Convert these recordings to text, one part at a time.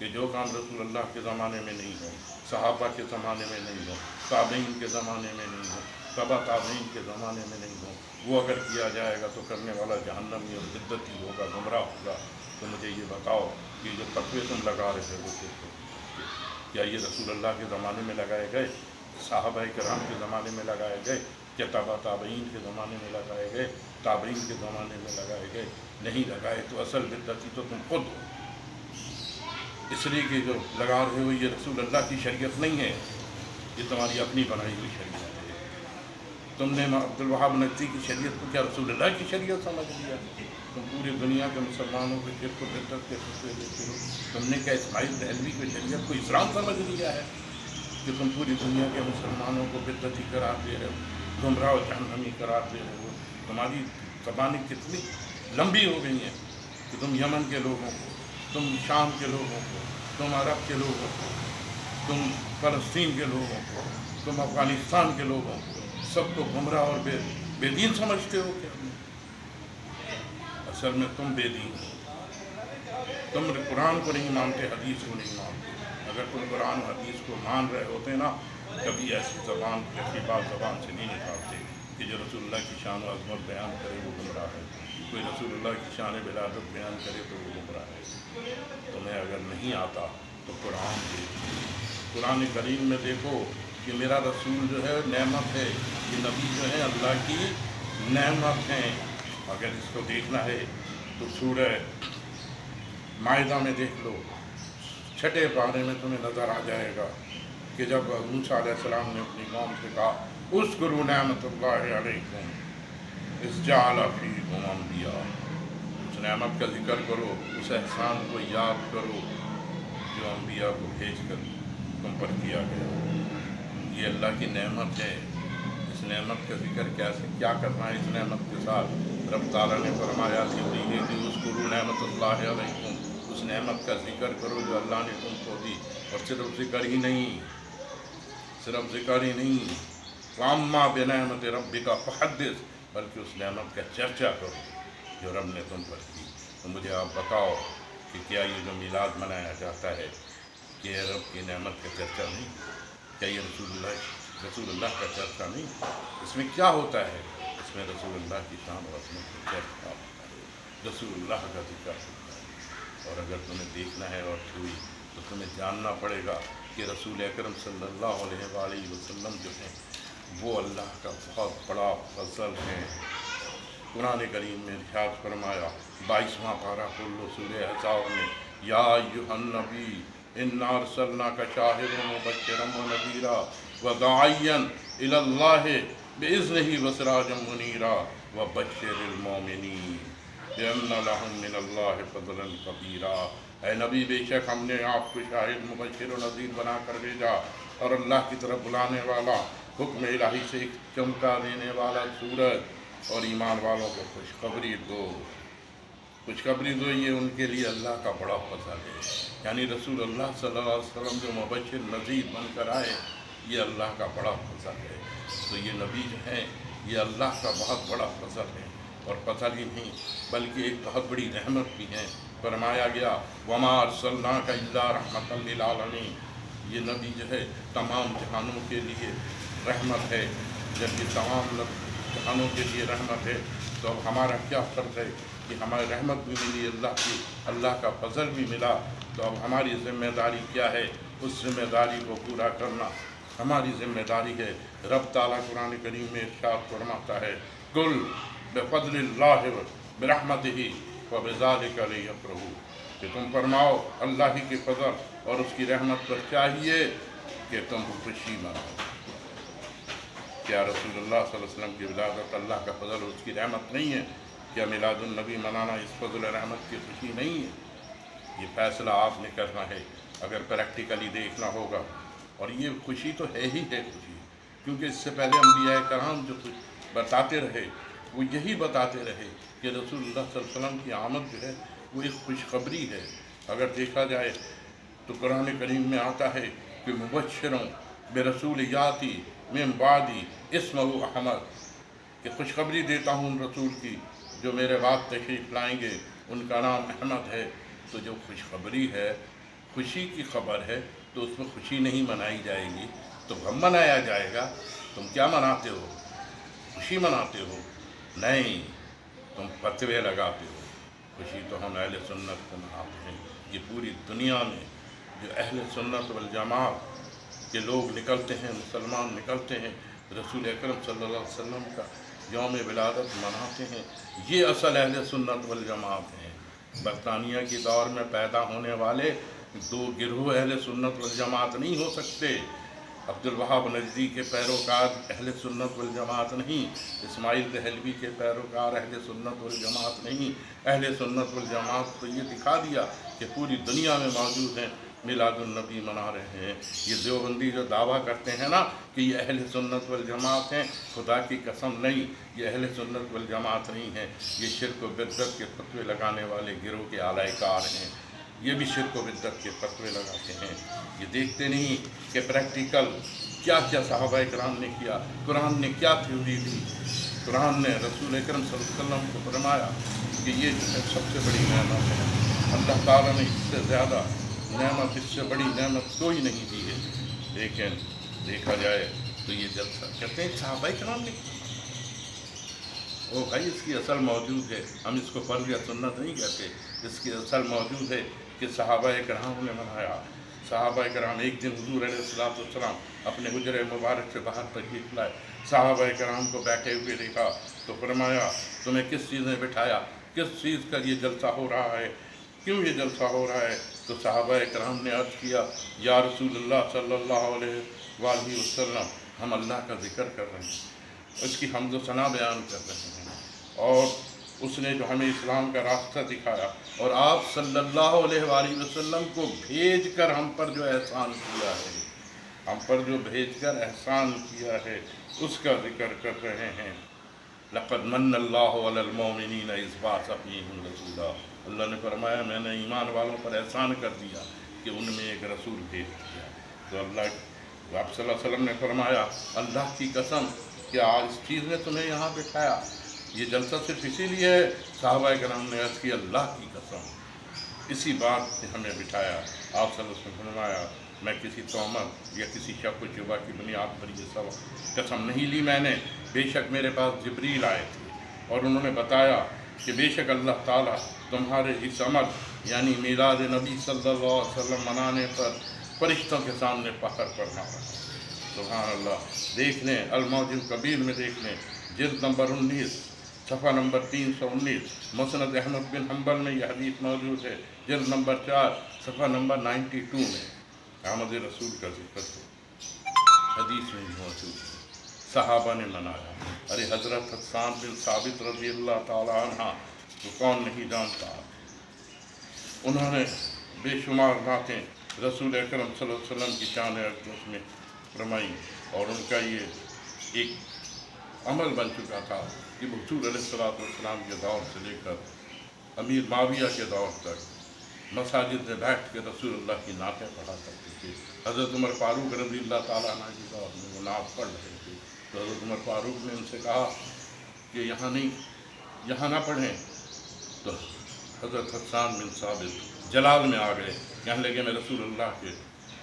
کہ جو کام رسول اللہ کے زمانے میں نہیں ہو، صحابہ کے زمانے میں نہیں ہو، تابعین کے زمانے میں نہیں ہو، تبا تابعین کے زمانے میں نہیں ہو، وہ اگر کیا جائے گا تو کرنے والا جہنمی اور بدعتی ہوگا، گمراہ ہوگا۔ تو مجھے یہ بتاؤ کہ جو تقوی تم لگا رہے ہو کیا یہ رسول اللہ کے زمانے میں لگائے گئے؟ صحابہ کرام کے زمانے میں لگائے گئے؟ کیا تبا تابعین کے زمانے میں لگائے گئے؟ تابعین کے زمانے میں لگائے گئے؟ نہیں لگائے۔ تو اصل بدعتی تو تم خود ہو، اس لیے کہ جو لگا رہے ہو یہ رسول اللہ کی شریعت نہیں ہے، یہ تمہاری اپنی بنائی ہوئی شریعت ہے۔ تم نے عبدالوہاب نجدی کی شریعت کو کیا رسول اللہ کی شریعت سمجھ لیا؟ تم پوری دنیا کے مسلمانوں کو شرک و بدعت کے فتوے دیتے ہو۔ تم نے کیا اسماعیل دہلوی کی شریعت کو اسلام سمجھ لیا ہے کہ تم پوری دنیا کے مسلمانوں کو بدعتی قرار دے رہے ہو، گمراہ و جہنمی قرار دے رہے ہو؟ تمہاری زبانیں کتنی لمبی ہو گئی ہیں کہ تم یمن کے لوگوں کو، تم شام کے لوگوں کو، تم عرب کے لوگوں کو، تم فلسطین کے لوگوں کو، تم افغانستان کے لوگوں کو سب کو گمراہ اور بے دین سمجھتے ہو کیا؟ اصل میں تم بے دین ہو، تم قرآن کو نہیں مانتے، حدیث کو نہیں مانتے۔ اگر تم قرآن و حدیث کو مان رہے ہوتے نا، کبھی ایسی بات زبان سے نہیں نکالتے کہ جو رسول اللہ کی شان و عظمت بیان کرے وہ گمراہ ہے، کوئی رسول اللہ کی شان ولادت بیان کرے تو وہ گمراہ ہے۔ تمہیں اگر نہیں آتا تو قرآن دیکھو، قرآن کریم میں دیکھو کہ میرا رسول جو ہے نعمت ہے، یہ نبی جو ہے اللہ کی نعمت ہیں۔ اگر اس کو دیکھنا ہے تو سورہ مائدہ میں دیکھ لو، 6 پارے میں تمہیں نظر آ جائے گا کہ جب موسیٰ علیہ السلام نے اپنی قوم سے کہا اذکروا نعمت اللہ علیکم اذ جعل فیکم انبیاء، اس نعمت کا ذکر کرو، اس احسان کو یاد کرو جو انبیاء کو بھیج کر تم پر کیا گیا۔ یہ اللہ کی نعمت ہے، اس نعمت کا ذکر کیا کرنا ہے؟ اس نعمت کے ساتھ رب تعالیٰ نے فرمایا کہ اذکروا نعمت اللہ علیکم، اس نعمت کا ذکر کرو جو اللہ نے تم کو دی، اور صرف ذکر ہی نہیں، وَأَمَّا بِنِعْمَتِ رَبِّكَ فَحَدِّثْ، بلکہ اس نعمت کا چرچا کرو جو رب نے تم پر کی۔ تو مجھے آپ بتاؤ کہ کیا یہ جو میلاد منایا جاتا ہے کہ رب کی نعمت کا چرچا نہیں؟ کیا یہ رسول اللہ کا چرچا نہیں؟ اس میں کیا ہوتا ہے؟ اس میں رسول اللہ کی شان و عظمت کا چرچا ہوتا ہے، رسول اللہ کا ذکر ہوتا ہے۔ اور اگر تمہیں دیکھنا ہے اور چھوئی تو تمہیں جاننا پڑے گا کہ رسول اکرم صلی اللہ علیہ وآلہ وسلم جو ہیں وہ اللہ کا بہت بڑا فضل ہیں۔ قرآن کریم میں ارشاد فرمایا 22واں پارہ کھول لو سورہ احزاب میں، یا ایھا النبی انا ارسلناک شاہدا ومبشرا ونذیرا وداعیا الی اللہ باذنہ وسراجا منیرا وبشر المؤمنین بان لہم من اللہ فضلا کبیرا۔ اے نبی، بے شک ہم نے آپ کو شاہد، مبشر و نذیر بنا کر بھیجا، اور اللہ کی طرف بلانے والا، حکم الہی سے ایک چمکا دینے والا سورج، اور ایمان والوں کو خوشخبری دو۔ خوشخبری دو، یہ ان کے لیے اللہ کا بڑا فضل ہے۔ یعنی رسول اللہ صلی اللہ علیہ وسلم جو مبشر نذیر بن کر آئے، یہ اللہ کا بڑا فضل ہے۔ تو یہ نبی جو ہیں یہ اللہ کا بہت بڑا فضل ہے، اور فضل ہی نہیں بلکہ ایک بہت بڑی رحمت بھی ہے۔ فرمایا گیا وَمَا أَرْسَلْنَاكَ إِلَّا رَحْمَةً لِّلْعَالَمِينَ، یہ نبی جو ہے تمام جہانوں کے لیے رحمت ہے۔ جب یہ تمام جہانوں کے لیے رحمت ہے تو اب ہمارا کیا فرض ہے کہ ہماری رحمت بھی ملی، اللہ کا فضل بھی ملا، تو اب ہماری ذمہ داری کیا ہے؟ اس ذمہ داری کو پورا کرنا ہماری ذمہ داری ہے۔ رب تعالیٰ قرآن کریم میں ارشاد فرماتا ہے قُلْ بِفَضْلِ اللَّهِ بِرَحْمَتِهِ فَبِذَلِكَ فَلْيَفْرَحُوا، کہ تم فرماؤ اللہ ہی کے فضل اور اس کی رحمت پر چاہیے کہ تم خوشی مناؤ۔ کیا رسول اللہ صلی اللہ علیہ وسلم کی ولادت اللہ کا فضل اور اس کی رحمت نہیں ہے؟ کیا میلاد النبی منانا اس فضل و رحمت کی خوشی نہیں ہے؟ یہ فیصلہ آپ نے کرنا ہے، اگر پریکٹیکلی دیکھنا ہوگا۔ اور یہ خوشی تو ہے ہی ہے خوشی، کیونکہ اس سے پہلے انبیاء کرام جو بتاتے رہے وہ یہی بتاتے رہے کہ رسول اللہ صلی اللہ علیہ وسلم کی آمد جو ہے وہ ایک خوشخبری ہے۔ اگر دیکھا جائے تو قرآن کریم میں آتا ہے کہ مبشروں برسول یاتی من بعدی اسمہ احمد، کہ خوشخبری دیتا ہوں ان رسول کی جو میرے بعد تشریف لائیں گے، ان کا نام احمد ہے۔ تو جو خوشخبری ہے خوشی کی خبر ہے تو اس میں خوشی نہیں منائی جائے گی تو غم منایا جائے گا. تم کیا مناتے ہو؟ خوشی مناتے ہو؟ نہیں، تم فتوے لگاتے ہو. خوشی تو ہم اہل سنت کو مناتے ہیں. یہ پوری دنیا میں جو اہل سنت والجماعت کے لوگ نکلتے ہیں، مسلمان نکلتے ہیں، رسول اکرم صلی اللہ علیہ وسلم کا یوم ولادت مناتے ہیں، یہ اصل اہل سنت والجماعت ہیں. برطانیہ کے دور میں پیدا ہونے والے دو گروہ اہل سنت والجماعت نہیں ہو سکتے. عبد الوہاب نجدی کے پیروکار اہل سنت والجماعت نہیں، اسماعیل دہلوی کے پیروکار اہل سنت والجماعت نہیں. اہل سنت والجماعت تو یہ دکھا دیا کہ پوری دنیا میں موجود ہیں، میلاد النبی منا رہے ہیں. یہ دیوبندی جو دعویٰ کرتے ہیں نا کہ یہ اہل سنت والجماعت ہیں، خدا کی قسم نہیں، یہ اہل سنت والجماعت نہیں ہیں. یہ شرک و بدعت کے فتوے لگانے والے گروہ کے اعلی کار ہیں. یہ بھی شرک و بدعت کے فتوے لگاتے ہیں. یہ دیکھتے نہیں کہ پریکٹیکل کیا کیا صحابہ کرام نے کیا، قرآن نے کیا تھیوری دی. قرآن نے رسول اکرم صلی اللہ علیہ وسلم کو فرمایا کہ یہ جو ہے سب سے بڑی نعمت ہے. اللہ تعالیٰ نے اس سے زیادہ نعمت، اس سے بڑی نعمت کوئی نہیں دی ہے. لیکن دیکھا جائے تو یہ جلسہ کہتے ہیں صحابہ کرام نے، او بھائی اس کی اصل موجود ہے. ہم اس کو فرض یا سنت نہیں کہتے، اس کی اصل موجود ہے کہ صحابہ کرام نے منایا. صحابہ کرام ایک دن حضور علیہ السلام اپنے حجرہ مبارک سے باہر تشریف لائے. صحابہ کرام کو بیٹھے ہوئے دیکھا تو فرمایا تمہیں کس چیز نے بٹھایا، کس چیز کا یہ جلسہ ہو رہا ہے، کیوں یہ جلسہ ہو رہا ہے؟ تو صحابہ کرام نے عرض کیا یا رسول اللہ صلی اللہ علیہ وآلہ وسلم، ہم اللہ کا ذکر کر رہے ہیں، اس کی حمد و ثنا بیان کر رہے ہیں، اور اس نے جو ہمیں اسلام کا راستہ دکھایا اور آپ صلی اللہ علیہ وآلہ وسلم کو بھیج کر ہم پر جو احسان کیا ہے، ہم پر جو بھیج کر احسان کیا ہے، اس کا ذکر کر رہے ہیں. لقد من اللہ علی المؤمنین اذ بعث فیہم رسولا. اللہ نے فرمایا میں نے ایمان والوں پر احسان کر دیا کہ ان میں ایک رسول بھیج دیا. تو اللہ آپ صلی اللہ علیہ وسلم نے فرمایا اللہ کی قسم کہ آج اس چیز نے تمہیں یہاں بٹھایا، یہ جلسہ صرف اسی لیے ہے. صحابہ کرام نے عرض کی اللہ کی قسم اسی بات نے ہمیں بٹھایا. آپ صلی اللہ علیہ وسلم نے فرمایا میں کسی تہمت یا کسی شک و شبہ کی بنیاد پر یہ سب قسم نہیں لی. میں نے بے شک میرے پاس جبریل آئے تھے اور انہوں نے بتایا کہ بے شک اللہ تعالیٰ تمہارے اس عمل یعنی میلاد نبی صلی اللہ علیہ وسلم منانے پر فرشتوں کے سامنے فخر فرما رہا ہے. سبحان اللہ. دیکھ لیں المعجم کبیر میں دیکھ لیں جلد نمبر 19 صفحہ نمبر 319. مسند احمد بن حنبل میں یہ حدیث موجود ہے جلد نمبر 4 صفحہ نمبر 92 میں احمد رسول کا ذکر حدیث میں موجود ہے. صحابہ نے منایا. ارے حضرت حسان بن ثابت رضی اللہ تعالی عنہ تو کون نہیں جانتا، انہوں نے بے شمار باتیں رسول اکرم صلی اللہ علیہ وسلم کی شان اقدس میں فرمائی، اور ان کا یہ ایک عمل بن چکا تھا کہ حضور علیہ السلام کے دور سے لے کر امیر معاویہ کے دور تک مساجد میں بیٹھ کے رسول اللہ کی نعتیں پڑھا کرتے تھے. حضرت عمر فاروق رضی اللہ تعالیٰ عنہ کے دور میں وہ نعت پڑھ رہے تھے تو حضرت عمر فاروق نے ان سے کہا کہ یہاں نہیں، یہاں نہ پڑھیں. تو حضرت حسان بن ثابت جلال میں آ گئے، کہنے لگے میں رسول اللہ کے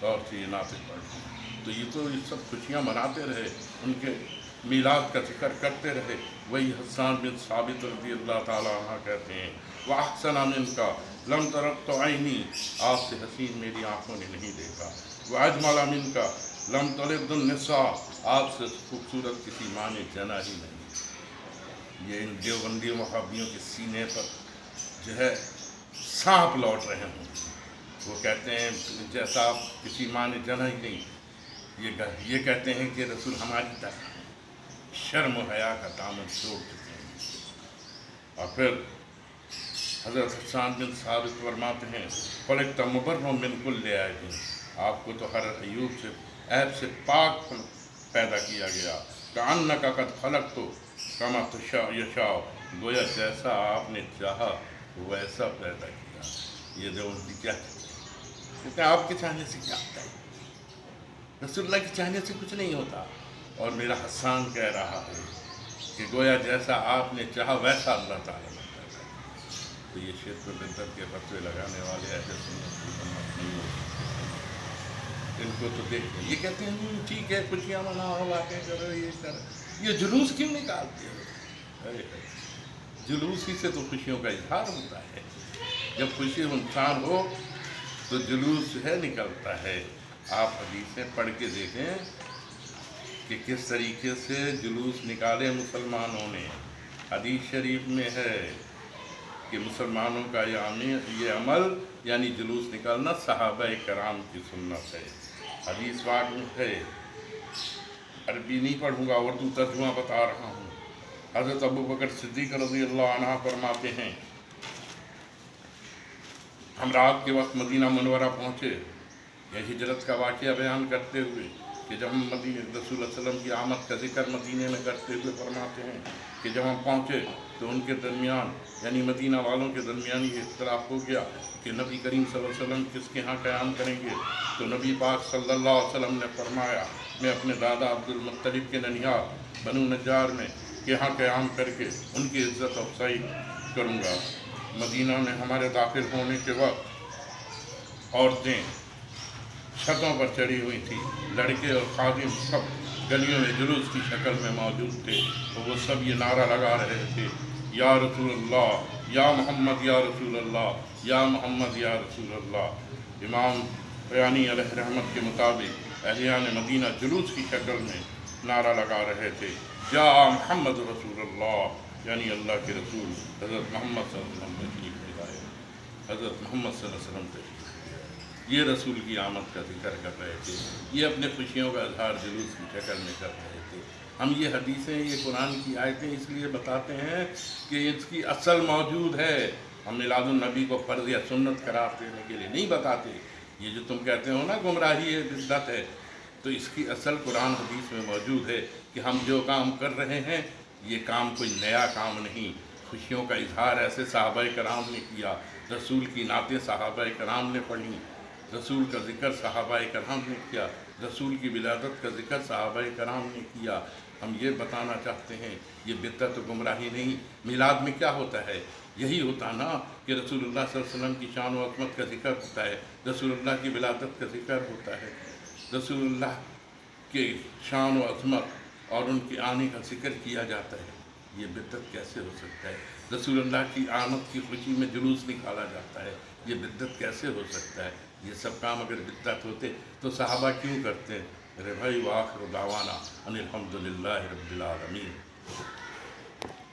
دور سے یہ نعتیں پڑھ. تو یہ سب خوشیاں مناتے رہے، ان کے میلاد کا ذکر کرتے رہے. وہی حسان بن ثابت رضی اللہ تعالیٰ عنہ کہتے ہیں وَأَحْسَنَ مِنْكَ لَمْ تَرَدْتُ عَيْنِي، آپ سے حسین میری آنکھوں نے نہیں دیکھا. وَأَجْمَلَ مِنْكَ لَمْ تَلِدُ النِّسَاء، آپ سے خوبصورت کسی ماں نے جنا ہی نہیں. یہ ان دیوبندی وہابیوں کے سینے پر جو ہے سانپ لوٹ رہے ہوں. وہ کہتے ہیں جیسا کسی ماں نے جنا ہی نہیں. یہ کہتے ہیں کہ رسول ہماری طرح شرم و حیا کا دامن چھوڑ چکے ہیں. اور پھر حضرت حسان بن ثابت فرماتے ہیں خلقت مبرا من کل عیب، آپ کو تو ہر عیوب سے، عیب سے پاک پیدا کیا گیا. کأنک قد خلقت کما یشاء، گویا جیسا آپ نے چاہا ویسا پیدا کیا. یہ دیوبندی کیا کہتے ہیں آپ کے چاہنے سے کیا ہوتا ہے؟ رسول اللہ کے چاہنے سے کچھ نہیں ہوتا. اور میرا حسان کہہ رہا ہے کہ گویا جیسا آپ نے چاہا ویسا اللہ تعالیٰ نے کہا. تو یہ شرک و بدعت کے فتوے لگانے والے اہل سنت کی امت ان کو تو دیکھیں، یہ کہتے ہیں ٹھیک ہے خوشیاں مناؤ، باتیں کرو، یہ کرو، یہ جلوس کیوں نکالتے ہو؟ جلوس ہی سے تو خوشیوں کا اظہار ہوتا ہے. جب خوشی انسان ہو تو جلوس ہے نکلتا ہے. آپ حدیثیں پڑھ کے دیکھیں کہ کس طریقے سے جلوس نکالے مسلمانوں نے. حدیث شریف میں ہے کہ مسلمانوں کا یہ عمل یعنی جلوس نکالنا صحابہ کرام کی سنت ہے. حدیث پاک میں ہے، عربی نہیں پڑھوں گا، اردو ترجمہ بتا رہا ہوں. حضرت ابو بکر صدیق رضی اللہ عنہ فرماتے ہیں، ہم رات کے وقت مدینہ منورہ پہنچے. یہ ہجرت کا واقعہ بیان کرتے ہوئے کہ جب ہم رسول اللہ صلی اللہ علیہ وسلم کی آمد کا ذکر مدینے میں کرتے ہوئے فرماتے ہیں کہ جب ہم پہنچے تو ان کے درمیان یعنی مدینہ والوں کے درمیان یہ اختلاف ہو گیا کہ نبی کریم صلی اللہ علیہ وسلم کس کے ہاں قیام کریں گے. تو نبی پاک صلی اللہ علیہ وسلم نے فرمایا، میں اپنے دادا عبد المطلب کے ننیال بنو نجار میں کے ہاں قیام کر کے ان کی عزت افزائی کروں گا. مدینہ میں ہمارے داخل ہونے کے وقت عورتیں چھتوں پر چڑھی ہوئی تھی، لڑکے اور خادم سب گلیوں میں جلوس کی شکل میں موجود تھے. اور وہ سب یہ نعرہ لگا رہے تھے، یا رسول اللہ، یا محمد یا رسول اللہ، یا محمد یا رسول اللہ. امام بیانی علیہ رحمت کے مطابق اہلیان مدینہ جلوس کی شکل میں نعرہ لگا رہے تھے، یا محمد رسول اللہ، یعنی اللہ کے رسول حضرت محمد صلی اللہ علیہ وسلم تشریف لائے. حضرت محمد صلی اللہ علیہ وسلم تشریف یہ رسول کی آمد کا ذکر کر رہے تھے. یہ اپنے خوشیوں کا اظہار جلوس کی شکل میں کر رہے تھے. ہم یہ حدیثیں، یہ قرآن کی آیتیں اس لیے بتاتے ہیں کہ اس کی اصل موجود ہے. ہم میلاد النبی کو فرض یا سنت قرار دینے کے لیے نہیں بتاتے. یہ جو تم کہتے ہو نا گمراہی ہے، بدعت ہے، تو اس کی اصل قرآن حدیث میں موجود ہے کہ ہم جو کام کر رہے ہیں یہ کام کوئی نیا کام نہیں. خوشیوں کا اظہار ایسے صحابہ کرام نے کیا، رسول کی نعتیں صحابہ کرام نے پڑھیں، رسول کا ذکر صحابہ کرام نے کیا، رسول کی ولادت کا ذکر صحابہ کرام نے کیا. ہم یہ بتانا چاہتے ہیں یہ بدعت و گمراہی نہیں. میلاد میں کیا ہوتا ہے؟ یہی ہوتا نا کہ رسول اللہ صلی اللہ علیہ وسلم کی شان و عظمت کا ذکر ہوتا ہے، رسول اللہ کی ولادت کا ذکر ہوتا ہے، رسول اللہ کے شان و عظمت اور ان کے آنے کا ذکر کیا جاتا ہے. یہ بدعت کیسے ہو سکتا ہے؟ رسول اللہ کی آمد کی خوشی میں جلوس نکالا جاتا ہے، یہ بدعت کیسے ہو سکتا ہے؟ یہ سب کام اگر بدعت ہوتے تو صحابہ کیوں کرتے؟ ارے بھائی، وآخر دعوانا ان الحمدللہ رب العالمین.